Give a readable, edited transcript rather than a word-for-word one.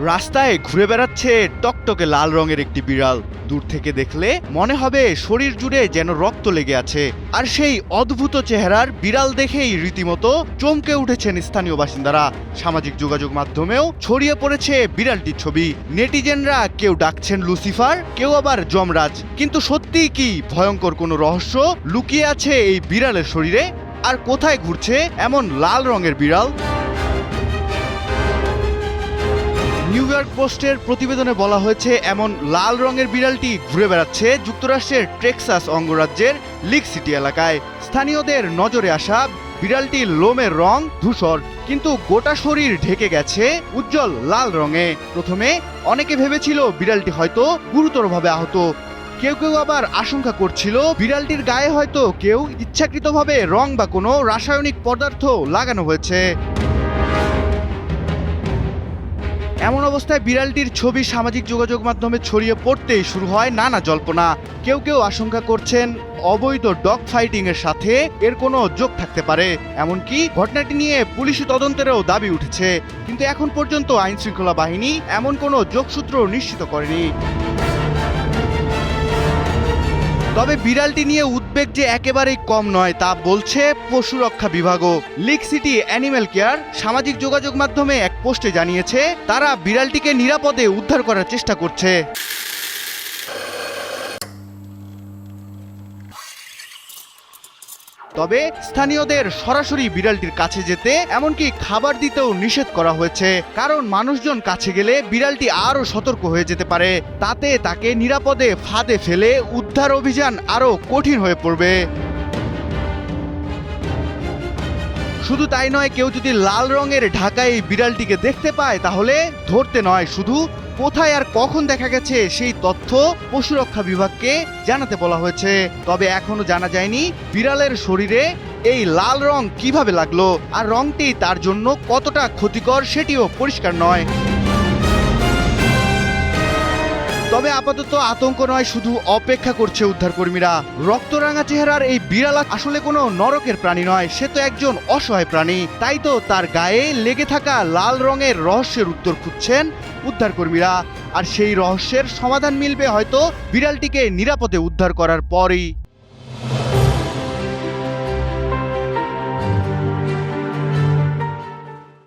রাস্তায় ঘুরে বেড়াচ্ছে টকটকে লাল রঙের একটি বিড়াল। দূর থেকে দেখলে মনে হবে শরীর জুড়ে যেন রক্ত লেগে আছে। আর সেই অদ্ভুত চেহারার বিড়াল দেখেই রীতিমতো চমকে উঠেছেন স্থানীয় বাসিন্দারা। সামাজিক যোগাযোগ মাধ্যমেও ছড়িয়ে পড়েছে বিড়ালটির ছবি। নেটিজেনরা কেউ ডাকছেন লুসিফার, কেউ আবার যমরাজ। কিন্তু সত্যিই কি ভয়ঙ্কর কোনো রহস্য লুকিয়ে আছে এই বিড়ালের শরীরে? আর কোথায় ঘুরছে এমন লাল রঙের বিড়াল? নিউ ইয়র্ক পোস্টের প্রতিবেদনে বলা হয়েছে, এমন লাল রঙের বিড়ালটি ঘুরে বেড়াচ্ছে যুক্তরাষ্ট্রের টেক্সাস অঙ্গরাজ্যের লিক সিটি এলাকায়। স্থানীয়দের নজরে আসা বিড়ালটির লোমের রং ধূসর, কিন্তু গোটা শরীর ঢেকে গেছে উজ্জ্বল লাল রঙে। প্রথমে অনেকে ভেবেছিল বিড়ালটি হয়তো গুরুতরভাবে আহত। কেউ কেউ আবার আশঙ্কা করছিল বিড়ালটির গায়ে হয়তো কেউ ইচ্ছাকৃতভাবে রং বা কোনো রাসায়নিক পদার্থ লাগানো হয়েছে। এমন অবস্থায় বিড়ালটির ছবি সামাজিক যোগাযোগ মাধ্যমে ছড়িয়ে পড়তেই শুরু হয় নানা জল্পনা। কেউ কেউ আশঙ্কা করছেন অবৈধ ডগ ফাইটিং এর সাথে এর কোনো যোগ থাকতে পারে। এমনকি ঘটনাটি নিয়ে পুলিশি তদন্তেরও দাবি উঠেছে, কিন্তু এখন পর্যন্ত আইন শৃঙ্খলা বাহিনী এমন কোনো যোগসূত্র নিশ্চিত করেনি। তবে বিড়ালটি নিয়ে উদ্বেগ যে একেবারেই কম নয় তা বলছে পশু রক্ষা বিভাগও। লিক সিটি অ্যানিম্যাল কেয়ার সামাজিক যোগাযোগ মাধ্যমে এক পোস্টে জানিয়েছে, তারা বিড়ালটিকে নিরাপদে উদ্ধার করার চেষ্টা করছে। তবে স্থানীয়দের সরাসরি বিড়ালটির কাছে যেতে, এমনকি খাবার দিতেও নিষেধ করা হয়েছে, কারণ মানুষজন কাছে গেলে বিড়ালটি আরও সতর্ক হয়ে যেতে পারে। তাতে তাকে নিরাপদে ফাঁদে ফেলে উদ্ধার অভিযান আরও কঠিন হয়ে পড়বে। শুধু তাই নয়, কেউ যদি লাল রঙের ঢাকায় এই বিড়ালটিকে দেখতে পায় তাহলে ধরতে নয়, শুধু কোথায় আর কখন দেখা গেছে সেই তথ্য পশু রক্ষা বিভাগকে জানাতে বলা হয়েছে। তবে এখনো জানা যায়নি বিড়ালের শরীরে এই লাল রং কিভাবে লাগলো, আর রংটি তার জন্য কতটা ক্ষতিকর সেটিও পরিষ্কার নয়। তবে আপাতত আতঙ্ক নয়, শুধু অপেক্ষা করছে উদ্ধারকর্মীরা। রক্তরাঙা চেহারার এই বিড়াল আসলে কোনো নরকের প্রাণী নয়, সে তো একজন অসহায় প্রাণী। তাই তো তার গায়ে লেগে থাকা লাল রঙের রহস্যের উত্তর খুঁজছেন উদ্ধারকর্মীরা। আর সেই রহস্যের সমাধান মিলবে হয়তো বিড়ালটিকে নিরাপদে উদ্ধার করার পরই।